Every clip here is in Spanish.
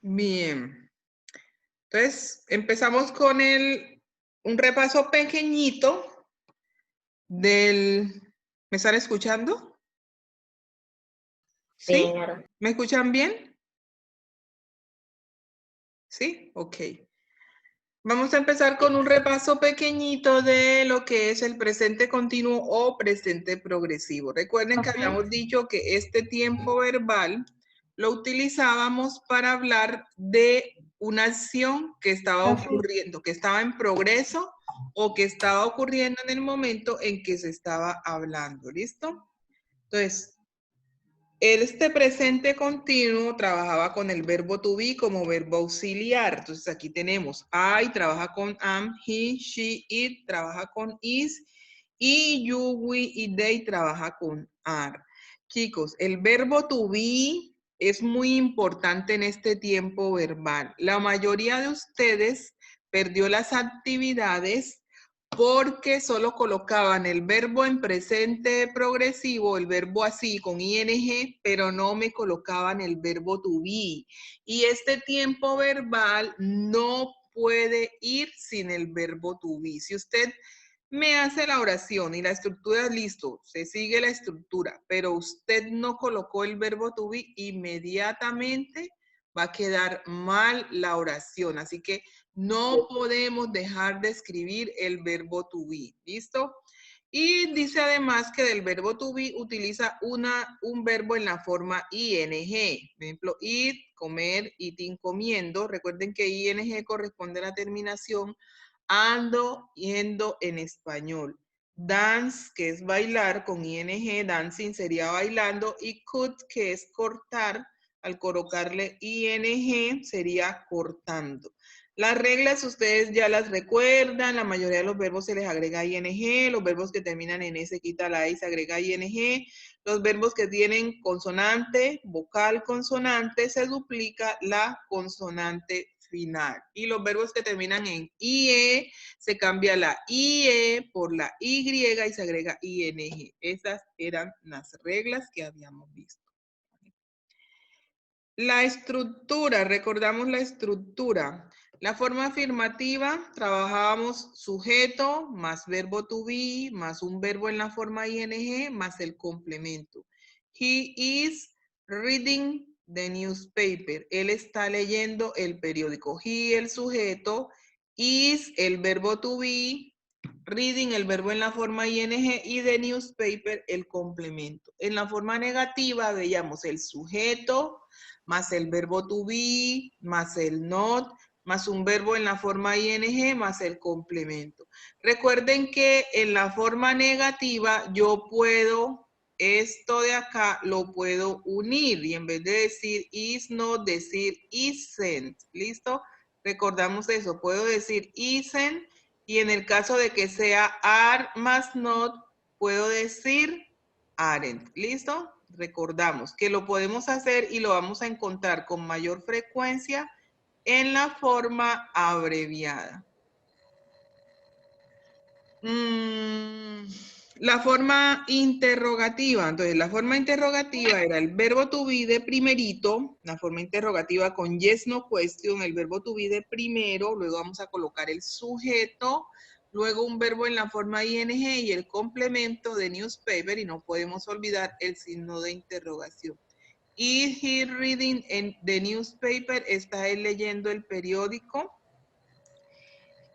Bien. Entonces, empezamos con un repaso pequeñito del... ¿Me están escuchando? ¿Sí? Claro. ¿Me escuchan bien? ¿Sí? Ok. Vamos a empezar con un repaso pequeñito de lo que es el presente continuo o presente progresivo. Recuerden que habíamos dicho que este tiempo verbal lo utilizábamos para hablar de una acción que estaba ocurriendo, que estaba en progreso o que estaba ocurriendo en el momento en que se estaba hablando. ¿Listo? Entonces, este presente continuo trabajaba con el verbo to be como verbo auxiliar. Entonces aquí tenemos I, trabaja con am, he, she, it, trabaja con is, y you, we y they trabaja con are. Chicos, el verbo to be es muy importante en este tiempo verbal. La mayoría de ustedes perdió las actividades porque solo colocaban el verbo en presente progresivo, el verbo así con ing, pero no me colocaban el verbo to be. Y este tiempo verbal no puede ir sin el verbo to be. Si usted me hace la oración y la estructura es listo, se sigue la estructura, pero usted no colocó el verbo to be, inmediatamente va a quedar mal la oración. Así que no podemos dejar de escribir el verbo to be. ¿Listo? Y dice además que del verbo to be utiliza un verbo en la forma ing. Por ejemplo, eat, comer, eating, comiendo. Recuerden que ing corresponde a la terminación ando, yendo en español. Dance, que es bailar, con ing, dancing sería bailando. Y cut, que es cortar, al colocarle ing sería cortando. Las reglas ustedes ya las recuerdan, la mayoría de los verbos se les agrega ing, los verbos que terminan en s quita la i, se agrega ing, los verbos que tienen consonante, vocal, consonante, se duplica la consonante final. Y los verbos que terminan en ie, se cambia la ie por la y y se agrega ing. Esas eran las reglas que habíamos visto. La estructura, recordamos la estructura. La forma afirmativa, trabajábamos sujeto más verbo to be, más un verbo en la forma ing, más el complemento. He is reading the newspaper. Él está leyendo el periódico. He, el sujeto, is, el verbo to be, reading, el verbo en la forma ing, y the newspaper, el complemento. En la forma negativa veíamos el sujeto, más el verbo to be, más el not, más un verbo en la forma ing, más el complemento. Recuerden que en la forma negativa yo puedo, esto de acá lo puedo unir y en vez de decir is not, decir isn't. ¿Listo? Recordamos eso. Puedo decir isn't y en el caso de que sea are más not, puedo decir aren't. ¿Listo? Recordamos que lo podemos hacer y lo vamos a encontrar con mayor frecuencia en la forma abreviada. La forma interrogativa. Entonces, la forma interrogativa era el verbo to be de primerito, la forma interrogativa con yes, no question, el verbo to be de primero, luego vamos a colocar el sujeto, luego un verbo en la forma ing y el complemento de newspaper, y no podemos olvidar el signo de interrogación. Is he reading the newspaper? ¿Está él leyendo el periódico?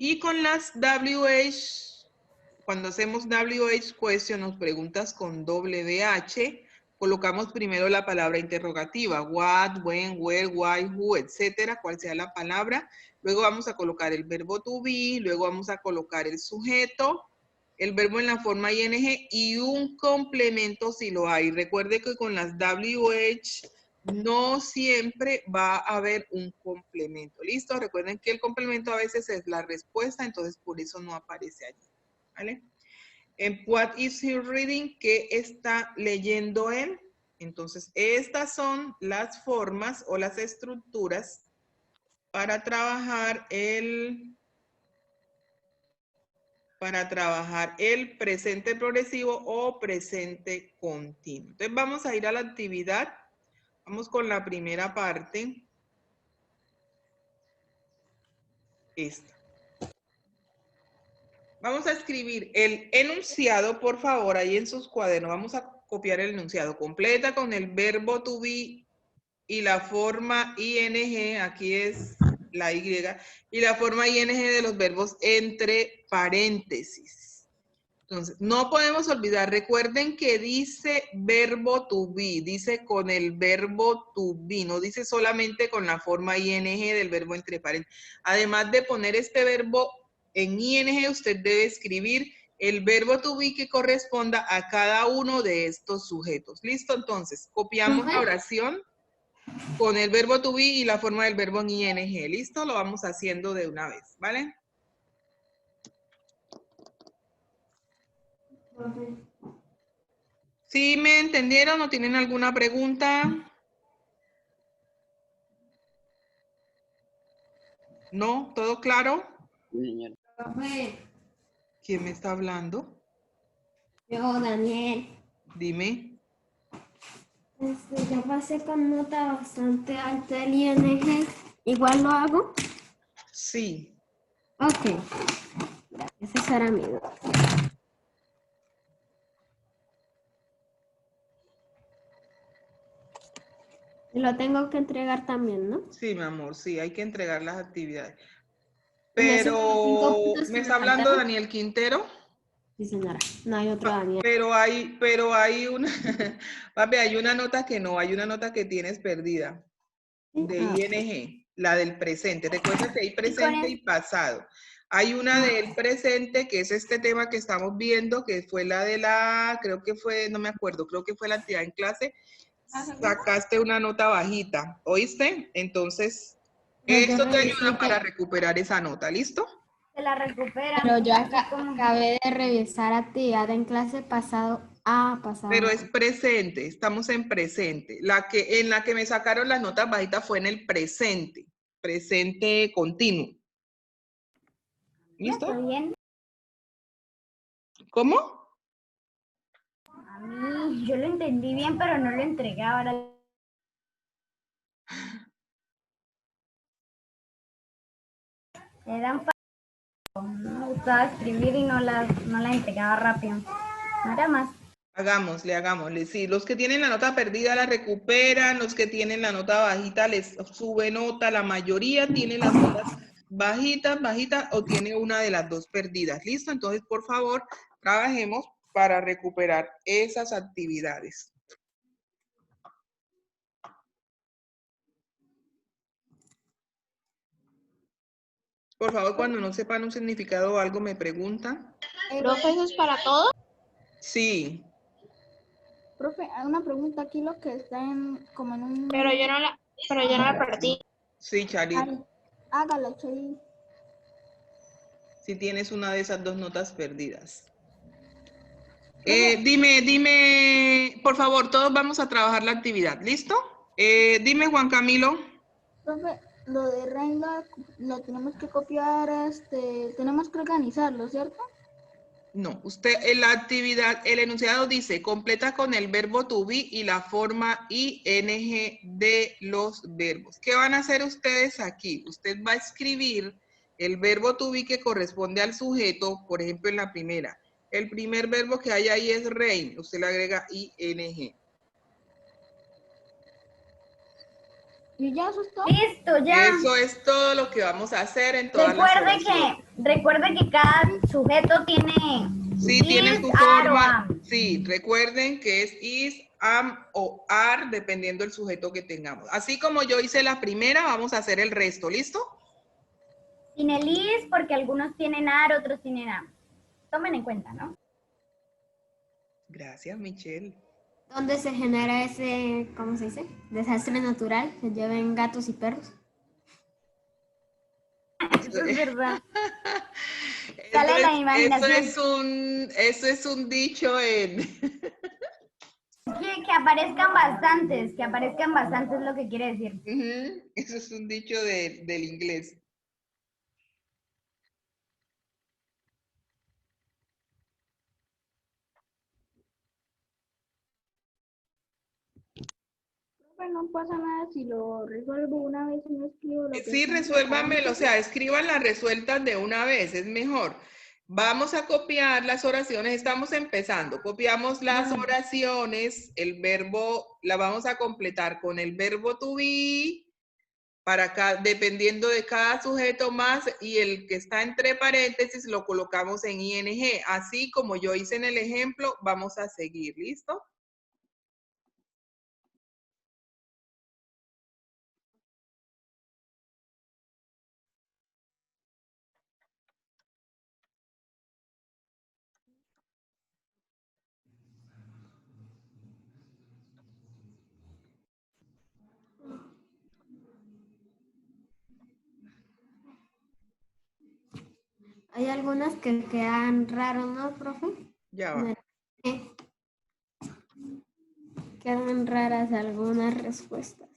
Y con las WH, cuando hacemos WH question, nos preguntas con WH, colocamos primero la palabra interrogativa, what, when, where, why, who, etcétera, cual sea la palabra. Luego vamos a colocar el verbo to be, luego vamos a colocar el sujeto, el verbo en la forma ing y un complemento si lo hay. Recuerde que con las WH no siempre va a haber un complemento. ¿Listo? Recuerden que el complemento a veces es la respuesta, entonces por eso no aparece allí. ¿Vale? What is he reading? ¿Qué está leyendo él? Entonces, estas son las formas o las estructuras para trabajar el presente progresivo o presente continuo. Entonces, vamos a ir a la actividad. Vamos con la primera parte. Esta. Vamos a escribir el enunciado, por favor, ahí en sus cuadernos. Vamos a copiar el enunciado. Completa con el verbo to be y la forma ing, aquí es la y, y la forma ing de los verbos entre paréntesis. Entonces, no podemos olvidar, recuerden que dice verbo to be, dice con el verbo to be, no dice solamente con la forma ing del verbo entre paréntesis. Además de poner este verbo en ing, usted debe escribir el verbo to be que corresponda a cada uno de estos sujetos. ¿Listo? Entonces, copiamos la oración con el verbo to be y la forma del verbo en ing. ¿Listo? Lo vamos haciendo de una vez, ¿vale? ¿Sí me entendieron o tienen alguna pregunta? ¿No? ¿Todo claro? ¿Quién me está hablando? Yo, Daniel. Dime. Yo pasé con nota bastante alta el ING. ¿Igual lo hago? Sí. Ok. Esa será mi duda. Y lo tengo que entregar también, ¿no? Sí, mi amor, sí, hay que entregar las actividades. En esos 5 Pero, puntos ¿me que me está hablando faltaron? Daniel Quintero? Sí, señora. No hay otro Daniel. Pero hay una, papi, hay una nota que no, hay una nota que tienes perdida. De ing, la del presente. Recuerda que hay presente y pasado. Hay una del presente, que es este tema que estamos viendo, que fue la de la, creo que fue, no me acuerdo, creo que fue la actividad en clase. Sacaste una nota bajita, ¿oíste? Entonces, esto te ayuda para recuperar esa nota, ¿listo? Se la recuperan. Pero yo acabé de revisar actividad en clase pasado. Pasado. Pero es presente, estamos en presente. En la que me sacaron las notas bajitas fue en el presente continuo. ¿Listo? ¿Está bien? ¿Cómo? A mí, yo lo entendí bien, pero no lo entregué ahora. Le dan no me gustaba escribir y no la entregaba rápido. Nada más. Hagámosle. Sí, los que tienen la nota perdida la recuperan, los que tienen la nota bajita les sube nota, la mayoría tiene las notas bajitas, o tiene una de las dos perdidas. ¿Listo? Entonces, por favor, trabajemos para recuperar esas actividades. Por favor, cuando no sepan un significado o algo, me preguntan. ¿Profe, eso es para todos? Sí. Profe, hay una pregunta aquí, lo que está como en un... Pero yo no la perdí. Sí, Charit. Hágalo, Charit. Si tienes una de esas dos notas perdidas. Dime, por favor, todos vamos a trabajar la actividad, ¿listo? Dime, Juan Camilo. Profe, lo de Renga lo tenemos que copiar, tenemos que organizarlo, ¿cierto? No, usted en la actividad, el enunciado dice, completa con el verbo to be y la forma ing de los verbos. ¿Qué van a hacer ustedes aquí? Usted va a escribir el verbo to be que corresponde al sujeto, por ejemplo, en la primera. El primer verbo que hay ahí es reign, usted le agrega ing. ¿Y ya eso es todo? Listo, ya. Eso es todo lo que vamos a hacer en todas las oraciones. Recuerde que cada sujeto tiene Sí, tiene is, su are o forma. am. Sí, recuerden que es is, am o are, dependiendo del sujeto que tengamos. Así como yo hice la primera, vamos a hacer el resto. ¿Listo? Sin el is, porque algunos tienen are, otros tienen am. Tomen en cuenta, ¿no? Gracias, Michelle. ¿Dónde se genera ese, cómo se dice? Desastre natural, se lleven gatos y perros. Eso es verdad. Sale la imaginación. Eso es un dicho en... Que aparezcan bastantes es lo que quiere decir. Eso es un dicho del inglés. Profe, no pasa nada si lo resuelvo una vez y no escribo lo que Sí, están resuélvanmelo, o preparando. sea, escríbanlas resueltas de una vez, es mejor. Vamos a copiar las oraciones, estamos empezando. Copiamos las oraciones, el verbo, la vamos a completar con el verbo to be, dependiendo de cada sujeto más, y el que está entre paréntesis lo colocamos en ing. Así como yo hice en el ejemplo, vamos a seguir, ¿listo? Hay algunas que quedan raros, ¿no, profe? Ya va. Quedan raras algunas respuestas.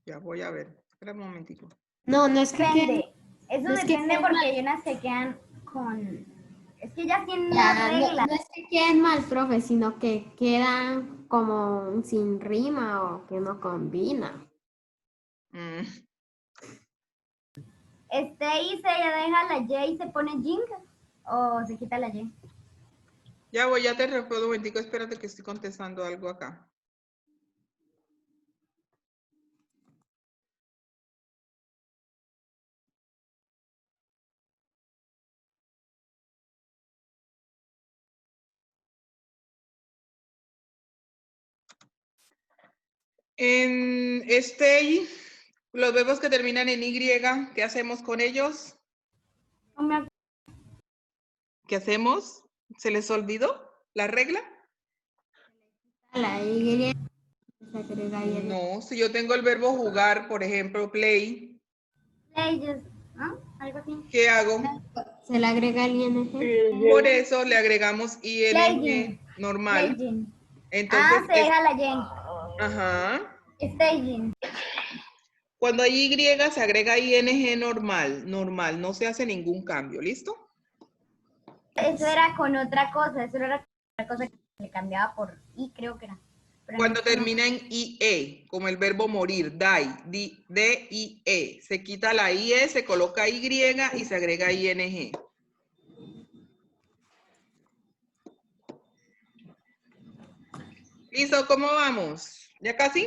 Ya voy a ver. Espera un momentico. No, no es que queden, Depende. Eso no es que depende queden porque mal. hay unas que quedan con... Es que ellas tienen Ya, unas no, reglas. no es que queden mal, profe, sino que quedan como sin rima o que no combina. Mm, Y se deja la Y y se pone Jing o se quita la Y. ya voy, ya te respondo un momentico. Espérate que estoy contestando algo acá. En stay, los verbos que terminan en Y, ¿qué hacemos con ellos? No me acuerdo. ¿Qué hacemos? ¿Se les olvidó la regla? La Y se agrega Y. No, si yo tengo el verbo jugar, por ejemplo, play, Ellos, ¿no? Algo así. ¿qué hago? Se le agrega el ING. Por eso le agregamos ing Playing. normal. Playing. Entonces, Se deja la Y. ajá. Staging. Cuando hay Y se agrega ing normal, no se hace ningún cambio, ¿listo? Eso era con otra cosa. Eso era otra cosa que le cambiaba por I, creo que era. Pero en Cuando esto no. termina en IE, como el verbo morir, die, D-I-E, se quita la IE, se coloca Y y se agrega ING. ¿Listo? ¿Cómo vamos? ¿Ya casi?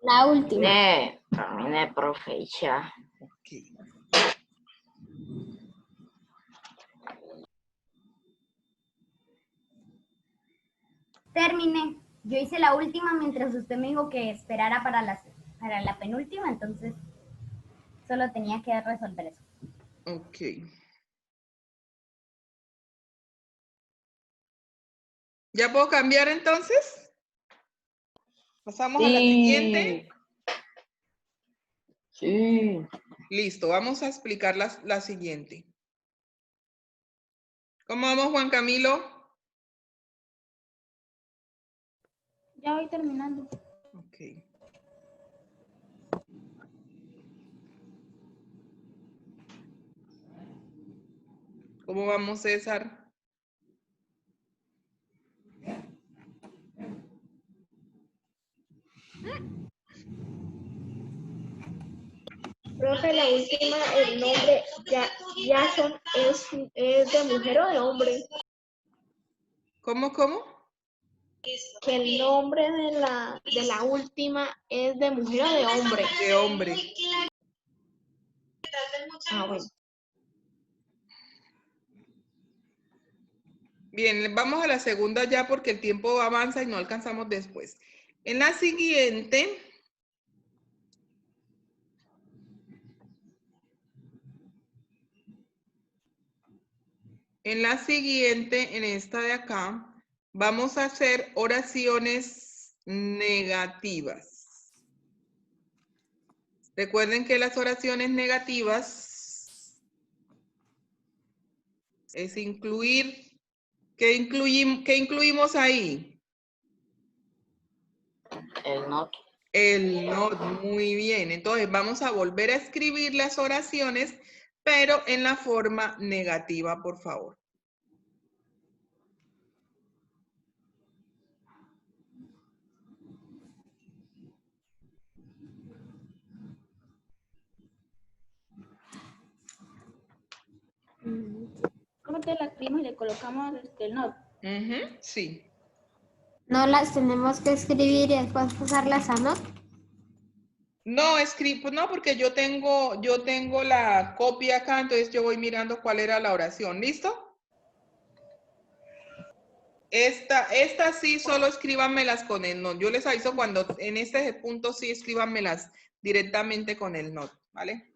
La última. Terminé, profe, ya. Ok. Terminé. Yo hice la última mientras usted me dijo que esperara para la penúltima, entonces solo tenía que resolver eso. Ok. ¿Ya puedo cambiar entonces? Pasamos a la siguiente. Sí. Listo, vamos a explicar la siguiente. ¿Cómo vamos, Juan Camilo? Ya voy terminando. Ok. ¿Cómo vamos, César? Profe, la última, el nombre Jason es de mujer o de hombre. ¿Cómo, cómo? Que el nombre de la última es de mujer o de hombre. De hombre. Bueno. Bien, vamos a la segunda ya porque el tiempo avanza y no alcanzamos después. En la siguiente, en esta de acá, vamos a hacer oraciones negativas. Recuerden que las oraciones negativas es incluir, ¿qué incluimos ahí? El not. El not, muy bien. Entonces vamos a volver a escribir las oraciones, pero en la forma negativa, por favor. Solamente la escribimos y le colocamos el not. Sí. No las tenemos que escribir y después pasarlas a not. No, escribo, no, porque yo tengo la copia acá, entonces yo voy mirando cuál era la oración. ¿Listo? Esta sí, solo escríbanmelas con el not. Yo les aviso cuando en este punto sí escríbanmelas directamente con el not, ¿vale?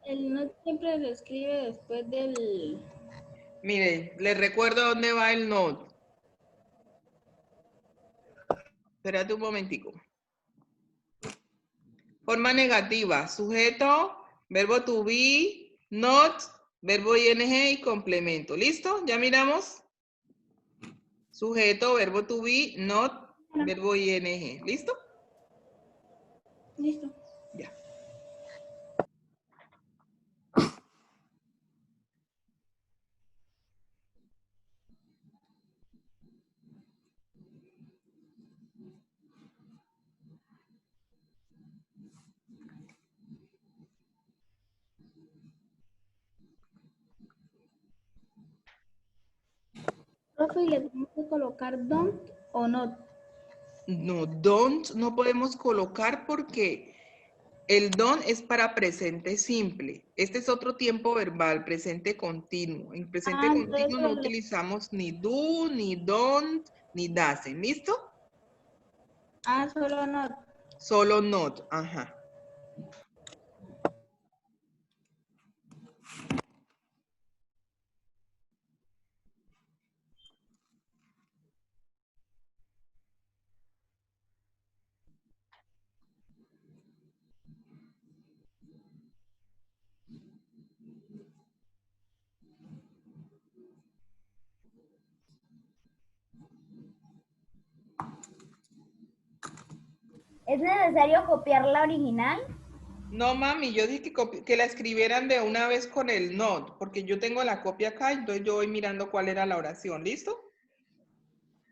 El not siempre se escribe después del... Mire, les recuerdo dónde va el not. Espérate un momentico. Forma negativa, sujeto, verbo to be, not, verbo ing y complemento. ¿Listo? ¿Ya miramos? Sujeto, verbo to be, not, verbo ing. ¿Listo? Listo. Ya. Profe, ¿y le tenemos que colocar don't o not? No, don't no podemos colocar porque el don't es para presente simple. Este es otro tiempo verbal, presente continuo. En presente continuo no utilizamos ni do, ni don't, ni doesn't. ¿Listo? Solo not. Solo not. Ajá. ¿Es necesario copiar la original? No, mami, yo dije que la escribieran de una vez con el not, porque yo tengo la copia acá, entonces yo voy mirando cuál era la oración. ¿Listo?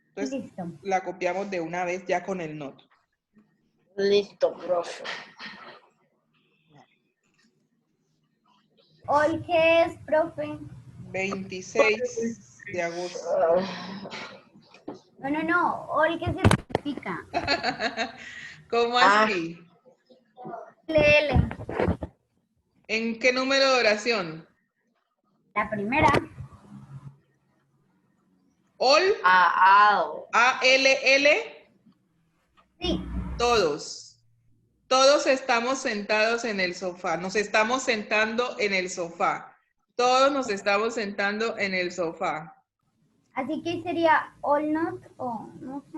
Entonces Listo. la copiamos de una vez ya con el not. Listo, profe. ¿Hoy qué es, profe? 26 de agosto. No. ¿Hoy qué significa? ¿Cómo así? LL. ¿En qué número de oración? La primera. All, Aado. A-L-L, Sí. todos. Todos estamos sentados en el sofá. Nos estamos sentando en el sofá. Todos nos estamos sentando en el sofá. Así que sería all not o no sé.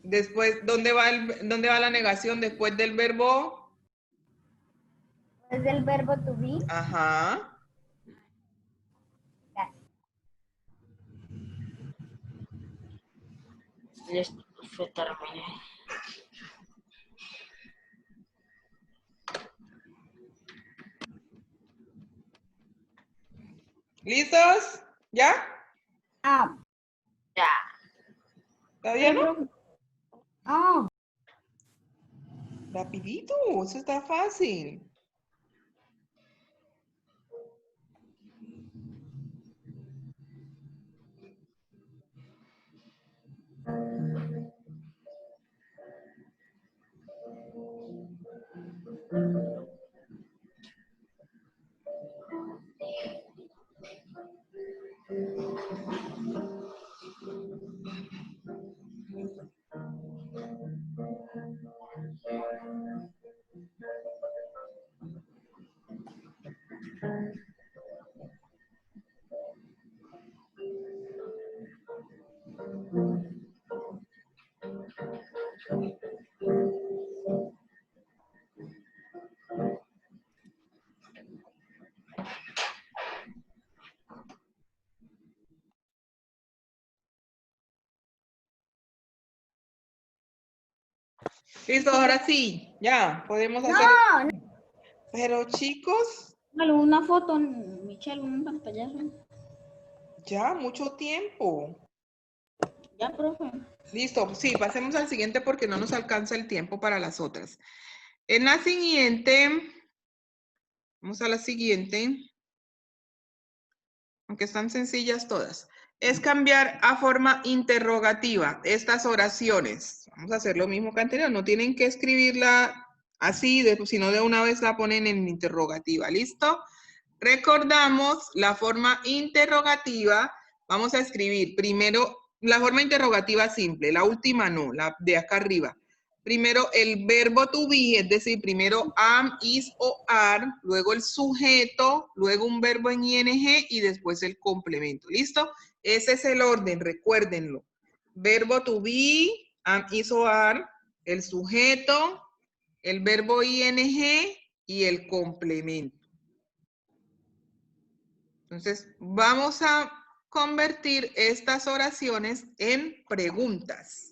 Después, ¿dónde va la negación después del verbo? Es del verbo to be. Ajá. Gracias. Listo, profe, terminé. ¿Listos? ¿Ya? Ya. ¿Está bien? Oh, Rapidito, eso está fácil. Listo, ahora sí, ya, podemos hacer. No, Pero chicos, Una foto, Michelle, un pantallazo. ya, mucho tiempo. Ya, profe. Listo, sí, pasemos al siguiente porque no nos alcanza el tiempo para las otras. En la siguiente, vamos a la siguiente, aunque están sencillas todas, es cambiar a forma interrogativa estas oraciones. Vamos a hacer lo mismo que anterior, no tienen que escribirla así, sino de una vez la ponen en interrogativa, ¿listo? Recordamos la forma interrogativa, vamos a escribir primero la forma interrogativa simple, la última no, la de acá arriba. Primero el verbo to be, es decir, primero am, is o are, luego el sujeto, luego un verbo en ing y después el complemento. ¿Listo? Ese es el orden, recuérdenlo. Verbo to be, am, is o are, el sujeto, el verbo ing y el complemento. Entonces, vamos a convertir estas oraciones en preguntas.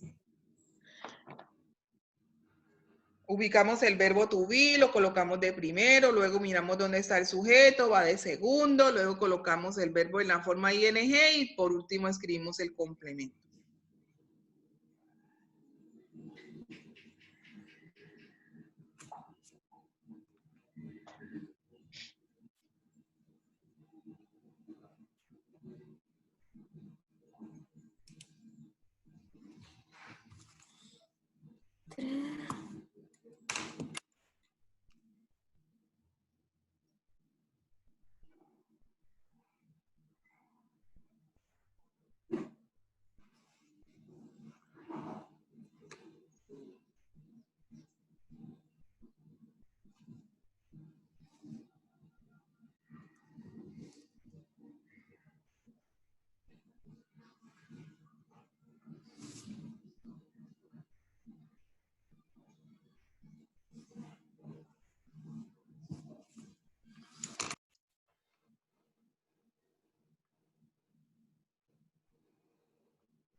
Ubicamos el verbo to be, lo colocamos de primero, luego miramos dónde está el sujeto, va de segundo, luego colocamos el verbo en la forma ing y por último escribimos el complemento.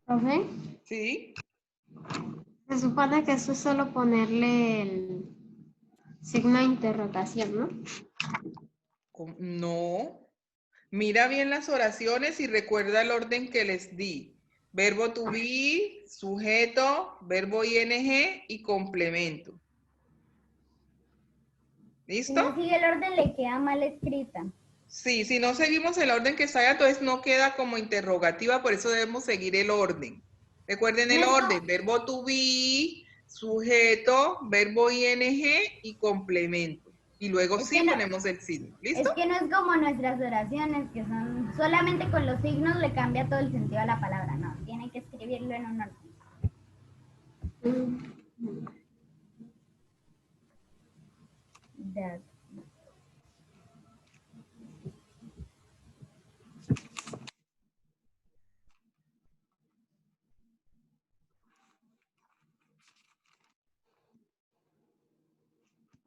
Profe, ¿Sí? se supone que eso es solo ponerle el signo de interrogación, ¿no? No. Mira bien las oraciones y recuerda el orden que les di. Verbo to be, sujeto, verbo ing y complemento. si no ¿Listo? sigue el orden le queda mal escrita. Sí, si no seguimos el orden que está allá, entonces no queda como interrogativa, por eso debemos seguir el orden. Recuerden el No, orden, verbo to be, sujeto, verbo ing y complemento. Y luego Es sí que no- ponemos el signo. Es ¿Listo? que no es como nuestras oraciones, que son solamente con los signos le cambia todo el sentido a la palabra. No, tiene que escribirlo en un orden. That.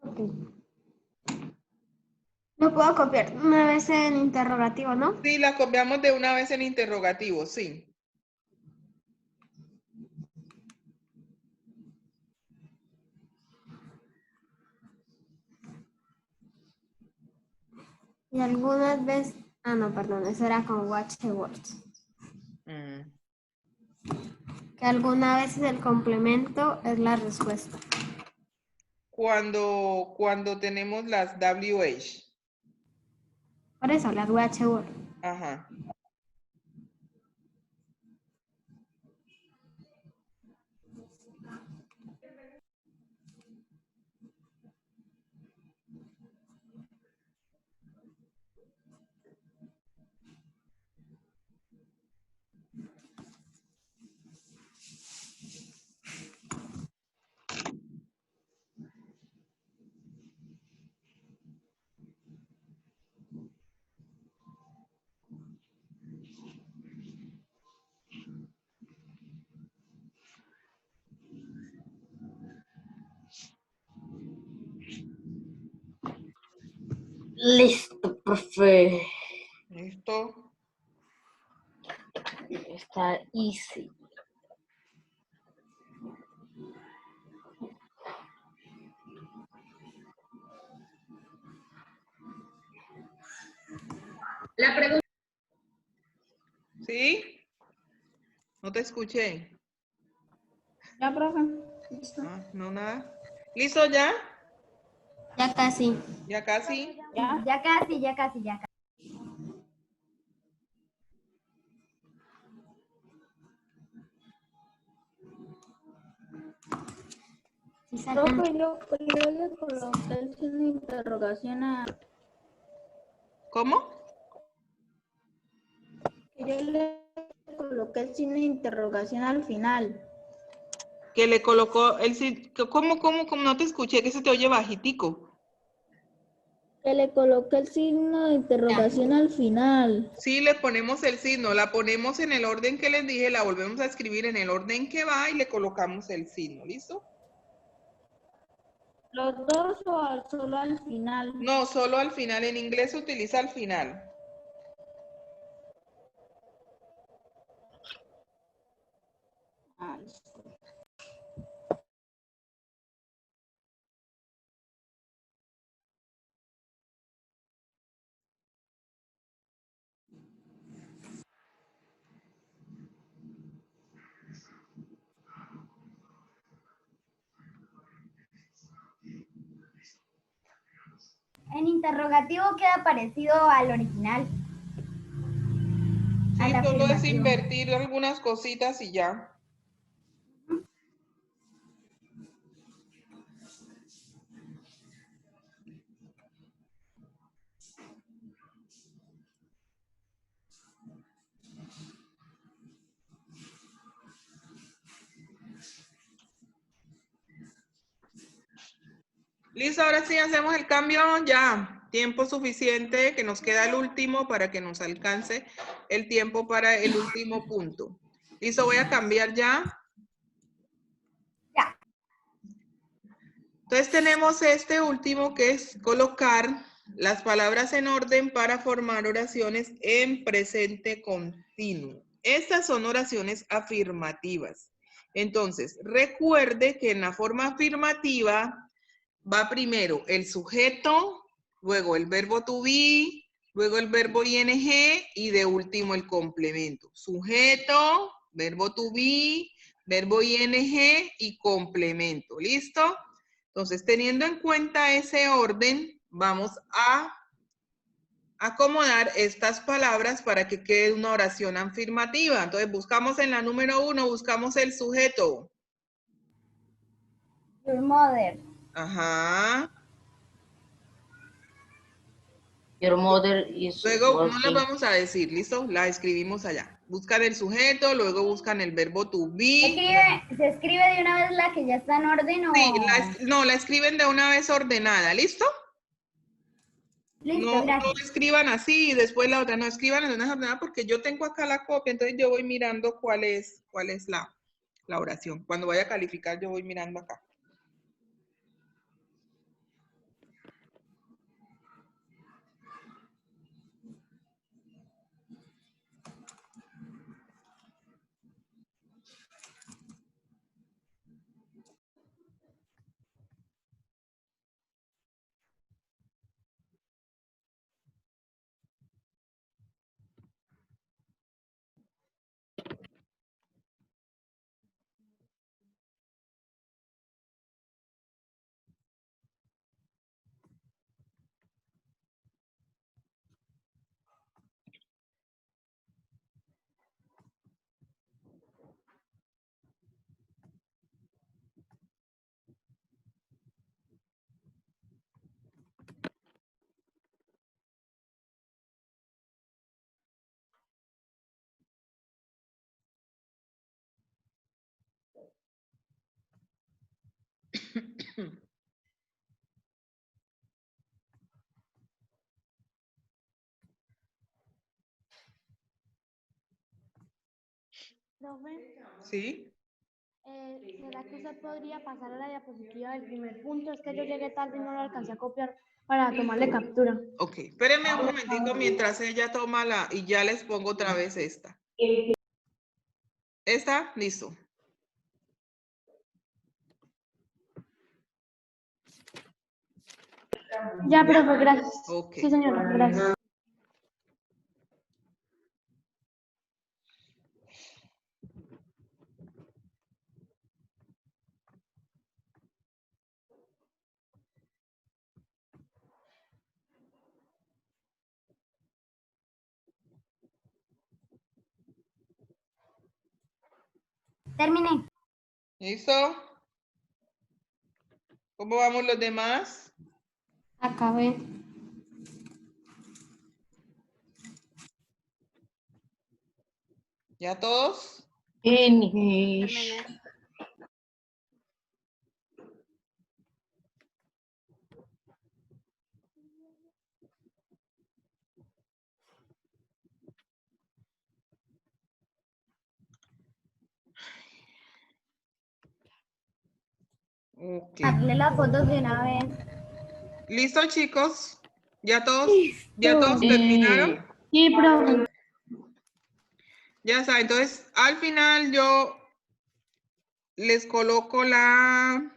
Ok. Lo puedo copiar una vez en interrogativo, ¿no? Sí, la copiamos de una vez en interrogativo, sí. Y algunas veces... Ah, no, perdón, eso era con watch the words. Mm. Que alguna vez el complemento es la respuesta. Cuando tenemos las WH. Por eso, las watch the words. Ajá. Listo, profe. Listo. Está easy. La pregunta. ¿Sí? No te escuché. Ya, profe. Listo. Ah, no, nada. ¿Listo ya? Ya casi. ¿Ya casi? Ya. Ya casi, ya casi, ya casi. Sí sacan. Profe, yo le coloqué el signo de interrogación ¿Cómo? yo le coloqué el signo de interrogación al final. Que le colocó el... ¿Cómo? No te escuché, que se te oye bajitico. Que le coloqué el signo de interrogación al final. Sí, le ponemos el signo, la ponemos en el orden que les dije, la volvemos a escribir en el orden que va y le colocamos el signo, ¿listo? ¿Los dos o solo al final? No, solo al final, en inglés se utiliza al final. Ah, listo. En interrogativo queda parecido al original. Sí, A la solo es afirmación. invertir algunas cositas y ya. Listo, ahora sí hacemos el cambio ya. Tiempo suficiente, que nos queda el último para que nos alcance el tiempo para el último punto. Listo, voy a cambiar ya. Ya. Entonces tenemos este último que es colocar las palabras en orden para formar oraciones en presente continuo. Estas son oraciones afirmativas. Entonces, recuerde que en la forma afirmativa va primero el sujeto, luego el verbo to be, luego el verbo ing y de último el complemento. Sujeto, verbo to be, verbo ing y complemento. ¿Listo? Entonces, teniendo en cuenta ese orden, vamos a acomodar estas palabras para que quede una oración afirmativa. Entonces, buscamos en la número 1, buscamos el sujeto. Your mother. Ajá. Your mother is Luego no la working. vamos a decir, ¿listo? La escribimos allá. Buscan el sujeto, luego buscan el verbo to be. ¿Se escribe de una vez la que ya está en orden o...? Sí, la escriben de una vez ordenada, ¿listo? Listo, No gracias. escriban así y después la otra, no escriban en una ordenada porque yo tengo acá la copia, entonces yo voy mirando cuál es la oración. Cuando vaya a calificar yo voy mirando acá. Profe, ¿Sí? ¿será que usted podría pasar a la diapositiva del primer punto? Es que yo llegué tarde y no lo alcancé a copiar para tomarle captura. Ok, espérenme un momentico mientras ella toma la y ya les pongo otra vez esta. ¿Esta? Listo. Ya, profe, gracias. Ok. Sí, señora, gracias. Terminé. ¿Listo? ¿Cómo vamos los demás? Acabé. ¿Ya todos? Finish. Ok. Hazle las fotos de una vez. ¿Listo, chicos? ¿Ya todos Sí. terminaron? Sí, profe. Ya está. Entonces, al final yo les coloco la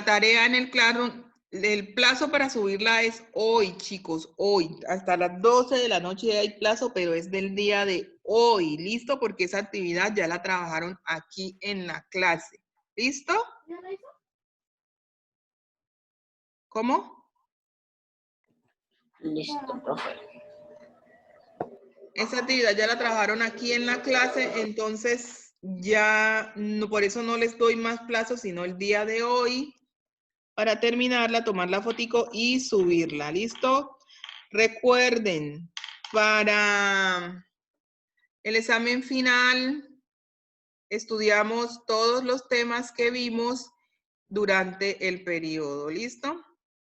tarea en el Classroom. El plazo para subirla es hoy, chicos, hoy. Hasta las 12 de la noche hay plazo, pero es del día de hoy. ¿Listo? Porque esa actividad ya la trabajaron aquí en la clase. ¿Listo? ¿Cómo? Listo, profe. Esa actividad ya la trabajaron aquí en la clase, entonces ya no, por eso no les doy más plazo, sino el día de hoy para terminarla, tomar la fotico y subirla. ¿Listo? Recuerden, para el examen final estudiamos todos los temas que vimos durante el periodo. ¿Listo?